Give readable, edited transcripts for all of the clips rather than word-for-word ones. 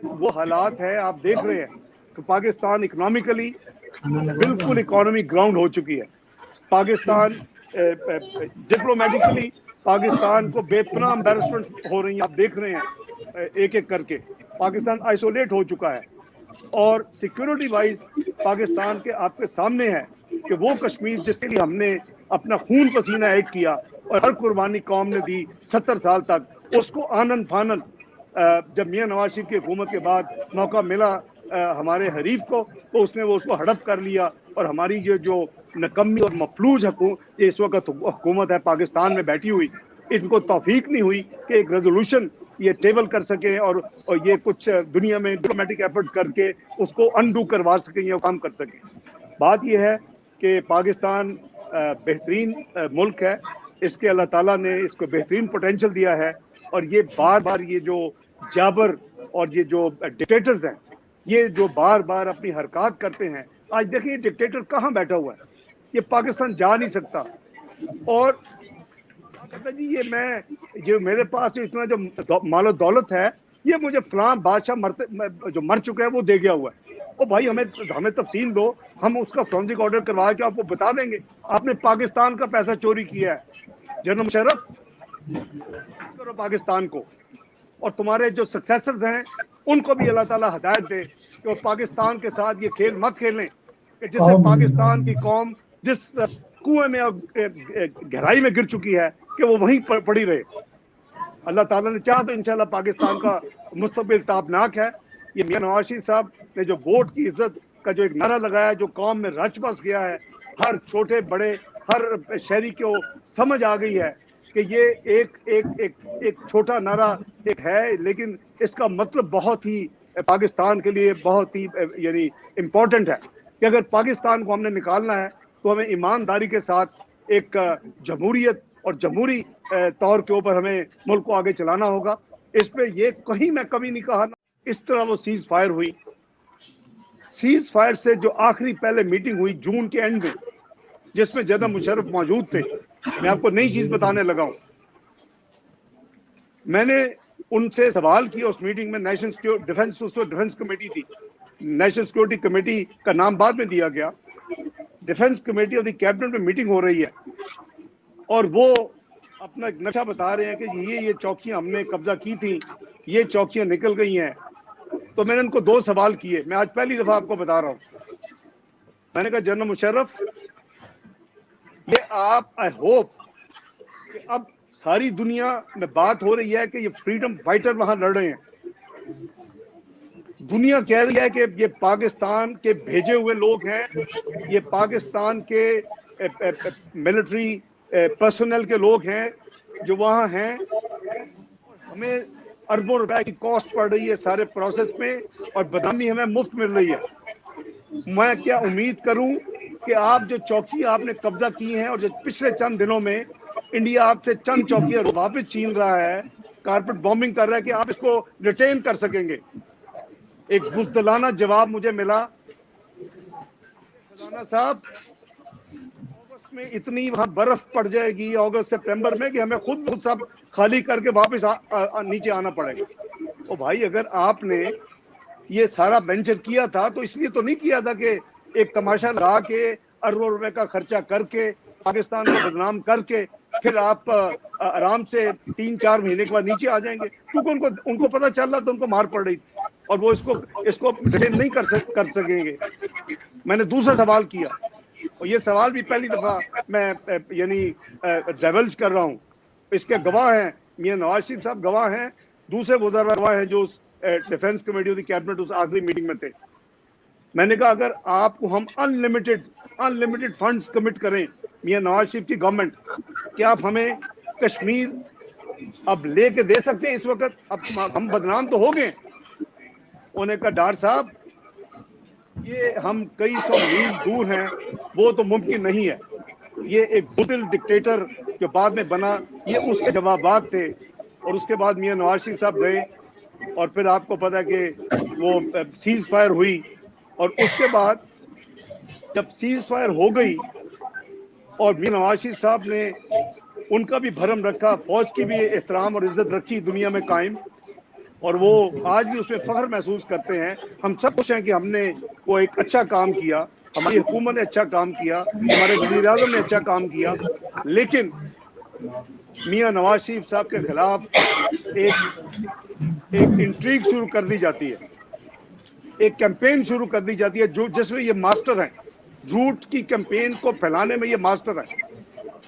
وہ حالات ہے آپ دیکھ رہے ہیں کہ پاکستان اکنامکلی بالکل اکانومی گراؤنڈ ہو چکی ہے. پاکستان ڈپلومیٹکلی پاکستان کو بے پناہ امبیرسمنٹ ہو رہی ہیں. آپ دیکھ رہے ہیں ایک ایک کر کے پاکستان آئسولیٹ ہو چکا ہے. اور سیکورٹی وائز پاکستان کے آپ کے سامنے ہے کہ وہ کشمیر جس کے لیے ہم نے اپنا خون پسینہ ایک کیا اور ہر قربانی قوم نے دی 70 سال تک, اس کو آنن فانن جب میاں نواز شریف کی حکومت کے بعد موقع ملا ہمارے حریف کو تو اس نے وہ اس کو ہڑپ کر لیا. اور ہماری جو نکمی اور مفلوج اس وقت حکومت ہے پاکستان میں بیٹھی ہوئی, ان کو توفیق نہیں ہوئی کہ ایک ریزولوشن یہ ٹیبل کر سکیں اور یہ کچھ دنیا میں ڈپلومیٹک ایفرٹ کر کے اس کو انڈو کروا سکیں یا کام کر سکیں. بات یہ ہے کہ پاکستان بہترین ملک ہے, اس کے اللہ تعالیٰ نے اس کو بہترین پوٹینشیل دیا ہے. اور یہ بار بار یہ جو جابر اور یہ جو ڈکٹیٹرز ہیں یہ جو بار بار اپنی حرکات کرتے ہیں, آج دیکھیں یہ ڈکٹیٹر کہاں بیٹھا ہوا ہے, یہ پاکستان جا نہیں سکتا. اور کہتا جی یہ میں جو میرے پاس جو اتنا جو مال و دولت ہے یہ مجھے فلاں بادشاہ جو مر چکا ہے وہ دے گیا ہوا ہے. او بھائی ہمیں تفصیل دو, ہم اس کا فورنسک آرڈر کروا کے آپ کو بتا دیں گے. آپ نے پاکستان کا پیسہ چوری کیا ہے. جنرل مشرف کرو پاکستان کو, اور تمہارے جو سکسیسرز ہیں ان کو بھی اللہ تعالیٰ ہدایت دے کہ وہ پاکستان کے ساتھ یہ کھیل مت کھیلیں کہ جس سے پاکستان کی قوم جس کنویں میں گہرائی میں گر چکی ہے کہ وہ وہیں پڑی رہے. اللہ تعالیٰ نے چاہا تو انشاءاللہ پاکستان کا مستقبل تابناک ہے. یہ میاں نواز شریف صاحب نے جو ووٹ کی عزت کا جو ایک نعرہ لگایا جو قوم میں رچ بس گیا ہے, ہر چھوٹے بڑے ہر شہری کو سمجھ آ گئی ہے کہ یہ ایک چھوٹا نعرہ ایک ہے لیکن اس کا مطلب بہت ہی پاکستان کے لیے بہت ہی یعنی امپورٹنٹ ہے کہ اگر پاکستان کو ہم نے نکالنا ہے تو ہمیں ایمانداری کے ساتھ ایک جمہوریت اور جمہوری طور کے اوپر ہمیں ملک کو آگے چلانا ہوگا. اس پہ یہ کہیں میں کبھی نہیں کہا اس طرح وہ سیز فائر ہوئی. سیز فائر سے جو آخری پہلے میٹنگ ہوئی جون کے اینڈ میں جس میں جنرل مشرف موجود تھے, میں آپ کو نئی چیز بتانے لگا ہوں. میں نے ان سے سوال کیا اس میٹنگ میں, نیشنل ڈیفنس کمیٹی تھی, نیشنل سیکورٹی کمیٹی کا نام بعد میں دیا گیا, defence committee of the cabinet میں میٹنگ ہو رہی ہے اور وہ اپنا ایک نقشہ بتا رہے ہیں کہ یہ چوکیاں ہم نے قبضہ کی تھیں, یہ چوکیاں نکل گئی ہیں. تو میں نے ان کو 2 سوال کیے, میں آج پہلی دفعہ آپ کو بتا رہا ہوں. میں نے کہا جنرل مشرف یہ آپ آئی ہوپ کہ اب ساری دنیا میں بات ہو رہی ہے کہ یہ فریڈم فائٹر وہاں لڑ رہے ہیں, دنیا کہہ رہی ہے کہ یہ پاکستان کے بھیجے ہوئے لوگ ہیں, یہ پاکستان کے ملٹری پرسنل کے لوگ ہیں جو وہاں ہیں. ہمیں اربوں روپے کی کاسٹ پڑ رہی ہے سارے پروسیس میں اور بدنامی ہمیں مفت مل رہی ہے. میں کیا امید کروں کہ آپ جو چوکی آپ نے قبضہ کی ہیں اور جو پچھلے چند دنوں میں انڈیا آپ سے چند چوکیاں واپس چھین رہا ہے, کارپٹ بامبنگ کر رہا ہے, کہ آپ اس کو ریٹین کر سکیں گے. ایک بزدلانہ جواب مجھے ملا, خزانہ صاحب اگست میں اتنی وہاں برف پڑ جائے گی اگست سپٹمبر میں کہ ہمیں خود سب خالی کر کے واپس نیچے آنا پڑے گا. او بھائی اگر آپ نے یہ سارا وینچر کیا تھا تو اس لیے تو نہیں کیا تھا کہ ایک تماشا لگا کے اربوں روپے کا خرچہ کر کے پاکستان کو بدنام کر کے پھر آپ آرام سے 3-4 مہینے کے بعد نیچے آ جائیں گے, کیونکہ ان کو پتہ چل رہا تھا ان کو مار پڑ رہی تھی اور وہ اس کو ریٹین نہیں کر سکیں گے. میں نے دوسرا سوال کیا اور یہ سوال بھی پہلی دفعہ میں یعنی ڈیولج کر رہا ہوں. اس کے گواہ ہیں میاں نواز شریف صاحب, گواہ ہیں دوسرے وزراء گواہ ہیں جو defence committee of the cabinet اس آخری میٹنگ میں تھے. میں نے کہا اگر آپ کو ہم انلمیٹڈ فنڈز کمٹ کریں میاں نواز شریف کی گورنمنٹ, کیا آپ ہمیں کشمیر اب لے کے دے سکتے ہیں اس وقت؟ اب ہم بدنام تو ہو گئے. انہوں نے کہا ڈار صاحب یہ ہم کئی سو میل دور ہیں, وہ تو ممکن نہیں ہے. یہ ایک بزدل ڈکٹیٹر جو بعد میں بنا, یہ اس کے جوابات تھے. اور اس کے بعد میاں نواز شریف صاحب گئے اور پھر آپ کو پتا کہ وہ سیز فائر ہوئی. اور اس کے بعد جب سیز فائر ہو گئی اور میاں نواز شریف صاحب نے ان کا بھی بھرم رکھا, فوج کی بھی احترام اور عزت رکھی دنیا میں قائم, اور وہ آج بھی اس میں فخر محسوس کرتے ہیں. ہم سب خوش ہیں کہ ہم نے وہ ایک اچھا کام کیا, ہماری حکومت نے اچھا کام کیا, ہمارے وزیر اعظم نے اچھا کام کیا, لیکن میاں نواز شریف صاحب کے خلاف ایک انٹریگ شروع کر دی جاتی ہے, ایک کیمپین شروع کر دی جاتی ہے جس میں یہ ماسٹر ہیں, جھوٹ کی کیمپین کو پھیلانے میں یہ ماسٹر ہیں.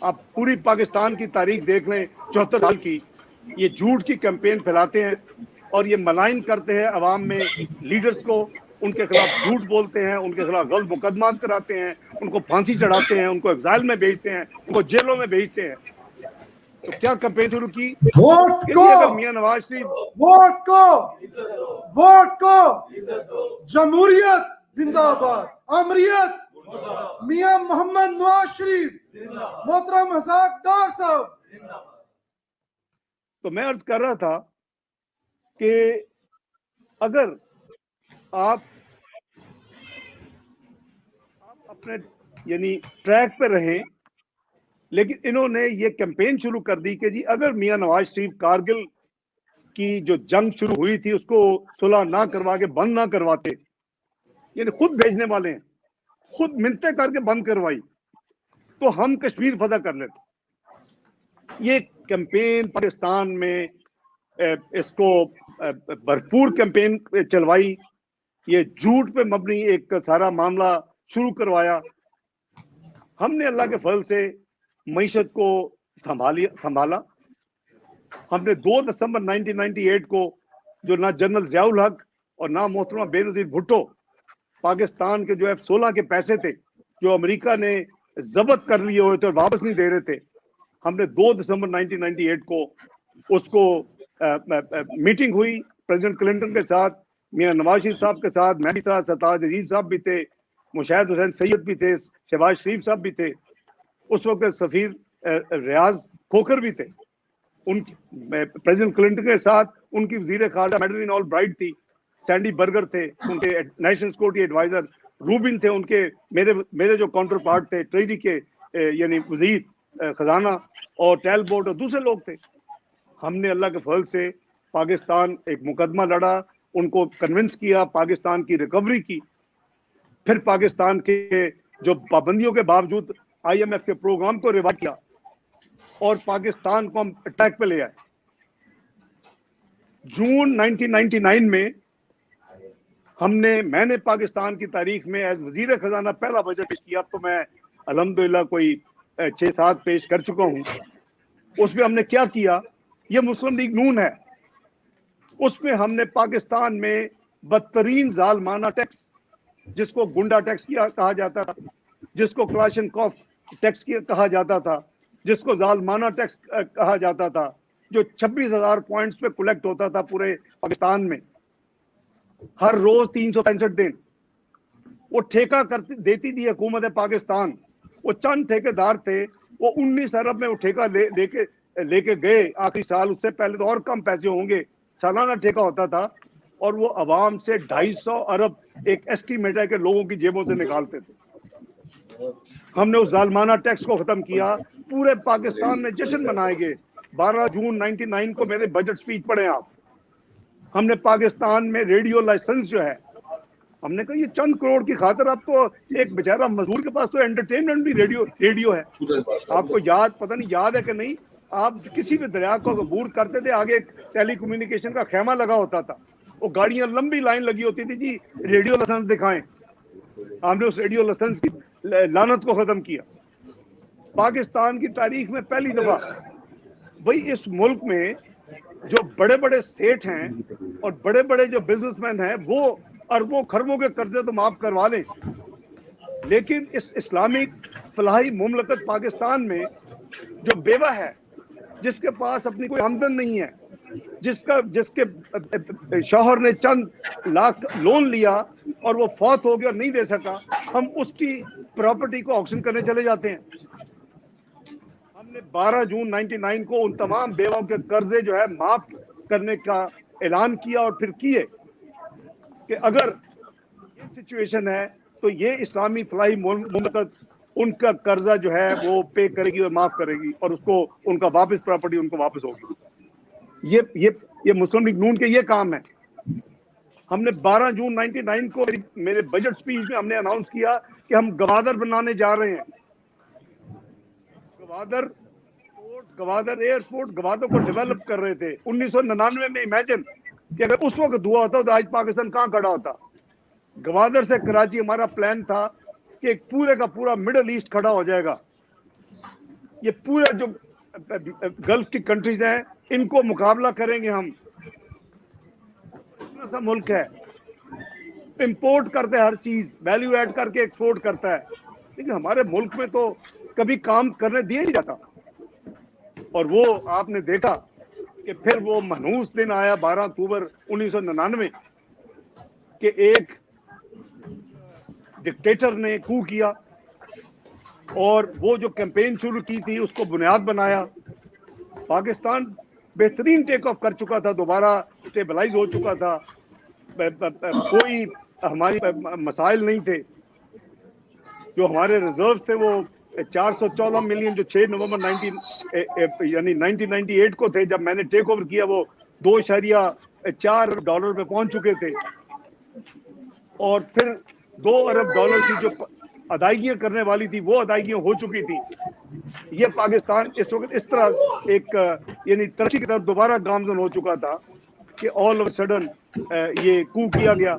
آپ پوری پاکستان کی تاریخ دیکھ لیں 74 سال کی, یہ جھوٹ کی کیمپین پھیلاتے ہیں اور یہ ملائن کرتے ہیں عوام میں لیڈرز کو, ان کے خلاف جھوٹ بولتے ہیں, ان کے خلاف غلط مقدمات کراتے ہیں, ان کو پھانسی چڑھاتے ہیں, ان کو ایگزائل میں بھیجتے ہیں, ان کو جیلوں میں بھیجتے ہیں. تو کیا کیمپین شروع کی کہ جی اگر میاں نواز شریف ووٹ کو جمہوریت زندہ باد, امریت میاں محمد نواز شریف, محترم اسحاق ڈار صاحب. تو میں عرض کر رہا تھا کہ اگر آپ اپنے یعنی ٹریک پہ رہیں, لیکن انہوں نے یہ کیمپین شروع کر دی کہ جی اگر میاں نواز شریف کارگل کی جو جنگ شروع ہوئی تھی اس کو صلح نہ کروا کے بند نہ کرواتے, یعنی خود بھیجنے والے ہیں, خود منتیں کر کے بند کروائی, تو ہم کشمیر فتح کر لیتے. یہ کیمپین پاکستان میں اس کو بھرپور کیمپین چلوائی, یہ جھوٹ پہ مبنی ایک سارا معاملہ شروع کروایا. ہم نے اللہ کے فضل سے معیشت کو سنبھالا. ہم نے 2 دسمبر 1998 کو جو نہ جنرل ضیاء الحق اور نہ محترمہ بے نظیر بھٹو پاکستان کے جو F-16 کے پیسے تھے جو امریکہ نے ضبط کر لیے ہوئے تھے اور واپس نہیں دے رہے تھے, ہم نے 2 دسمبر 1998 کو اس کو میٹنگ ہوئی پریزیڈنٹ کلنٹن کے ساتھ, میاں نواز شریف صاحب کے ساتھ, میں بھی تھا, سرتاج عزیز صاحب بھی تھے, مشاہد حسین سید بھی تھے, شہباز شریف صاحب بھی تھے, اس وقت سفیر ریاض کھوکھر بھی تھے, ان پریزیڈنٹ کلنٹن کے ساتھ ان کی وزیر خارجہ میڈلین آل برائٹ تھی, سینڈی برگر تھے ان کے نیشنل سیکورٹی ایڈوائزر, روبن تھے ان کے, میرے جو کاؤنٹر پارٹ تھے ٹریجری کے یعنی وزیر خزانہ, اور ٹیل بورڈ اور دوسرے لوگ تھے. ہم نے اللہ کے فضل سے پاکستان ایک مقدمہ لڑا, ان کو کنونس کیا, پاکستان کی ریکوری کی, پھر پاکستان کے جو پابندیوں کے باوجود IMF کے پروگرام کو ریوائو کیا اور پاکستان کو ہم اٹیک پہ لے آئے. جون 1999 میں میں نے پاکستان کی تاریخ میں ایز وزیر خزانہ پہلا بجٹ پیش کیا. تو میں الحمدللہ کوئی 6-7 پیش کر چکا ہوں. اس میں ہم نے کیا کیا, یہ مسلم لیگ نون ہے, اس میں ہم نے پاکستان میں بدترین ظالمانہ ٹیکس, جس کو گنڈا ٹیکس کہا جاتا تھا, جس کو کلاشن کاف ٹیکس کہا جاتا تھا, جس کو ظالمانہ ٹیکس کہا جاتا تھا, جو 26,000 پوائنٹس پہ کلیکٹ ہوتا تھا پورے پاکستان میں, ہر روز 365 دن. وہ ٹھیکہ دیتی تھی حکومت پاکستان. وہ چند ٹھیکیدار تھے, وہ 19 ارب میں وہ ٹھیکہ لے کے گئے آخری سال. اس سے پہلے تو اور کم پیسے ہوں گے, سالانہ ٹھیکہ ہوتا تھا, اور وہ عوام سے 250 ارب ایک ایسٹیمیٹ ہے کہ لوگوں کی جیبوں سے نکالتے تھے. ہم نے اس ظالمانہ ٹیکس کو ختم کیا. پورے پاکستان میں جشن منائے گئے. 12 جون 99 کو میرے بجٹ سپیچ پڑھیں آپ. ہم نے پاکستان میں ریڈیو لائسنس جو ہے, ہم نے کہا یہ چند کروڑ کی خاطر, اب تو ایک بیچارہ مزدور کے پاس تو انٹرٹینمنٹ بھی ریڈیو ہے. آپ کو پتہ نہیں یاد ہے کہ نہیں, آپ کسی بھی دریا کو عبور کرتے تھے, آگے ٹیلی کمیونیکیشن کا خیمہ لگا ہوتا تھا, وہ گاڑیاں لمبی لائن لگی ہوتی تھی, جی ریڈیو لائسنس دکھائیں. ہم نے اس ریڈیو لائسنس کی لعنت کو ختم کیا. پاکستان کی تاریخ میں پہلی دفعہ بھئی اس ملک میں جو بڑے بڑے سیٹ ہیں اور بڑے بڑے جو بزنس مین ہیں, وہ اربوں خربوں کے قرضے تو معاف کروا لیں, لیکن اس اسلامک فلاحی مملکت پاکستان میں جو بیوہ ہے, جس کے پاس اپنی کوئی آمدن نہیں ہے, جس کے شوہر نے چند لاکھ لون لیا اور وہ فوت ہو گیا اور نہیں دے سکا, ہم اس کی پراپرٹی کو آکشن کرنے چلے جاتے ہیں. ہم نے 12 جون 99 کو ان تمام بیواؤں کے قرضے جو ہے معاف کرنے کا اعلان کیا, اور پھر کیے کہ اگر یہ سچویشن ہے تو یہ اسلامی فلاحی مملکت ان کا قرضہ جو ہے وہ پے کرے گی اور معاف کرے گی, اور اس کو ان کا واپس پراپرٹی ان کو واپس ہوگی. یہ یہ مسلم لیگ نون کے یہ کام ہے. ہم نے 12 جون 99 کو میرے بجٹ سپیچ میں ہم نے اناؤنس کیا کہ ہم گوادر بنانے جا رہے ہیں. گوادر ایئرپورٹ گوادر کو ڈیولپ کر رہے تھے 1999 میں. امیجن کہ اگر اس وقت ہوا ہوتا تو آج پاکستان کہاں کھڑا ہوتا. گوادر سے کراچی ہمارا پلان تھا کہ ایک پورے کا پورا مڈل ایسٹ کھڑا ہو جائے گا. یہ پورے جو گلف کی کنٹریز ہیں ان کو مقابلہ کریں گے ہم. ایسا ملک ہے امپورٹ کرتے ہے ہر چیز, ویلیو ایڈ کر کے ایکسپورٹ کرتا ہے, لیکن ہمارے ملک میں تو کبھی کام کرنے دیا نہیں جاتا. اور وہ آپ نے دیکھا کہ پھر وہ منحوس دن آیا 12 اکتوبر 1999 کہ ایک ڈکٹیٹر نے کو کیا اور وہ جو کیمپین شروع کی تھی اس کو بنیاد بنایا. پاکستان بہترین ٹیک آف کر چکا تھا, دوبارہ اسٹیبلائز ہو چکا تھا, کوئی ہماری مسائل نہیں تھے. جو ہمارے ریزرو تھے وہ 414 ملین جو 6 نومبر 1998 کو تھے جب میں نے ٹیک اوور کیا, وہ $2.4 پہ پہنچ چکے تھے. اور پھر $2 ارب کی جو ادائیگیاں کرنے والی تھی وہ ادائیگیاں ہو چکی تھی. یہ پاکستان اس وقت اس طرح ایک یعنی ترقی کی طرف دوبارہ گامزن ہو چکا تھا کہ آل آف سڈن یہ کو کیا گیا.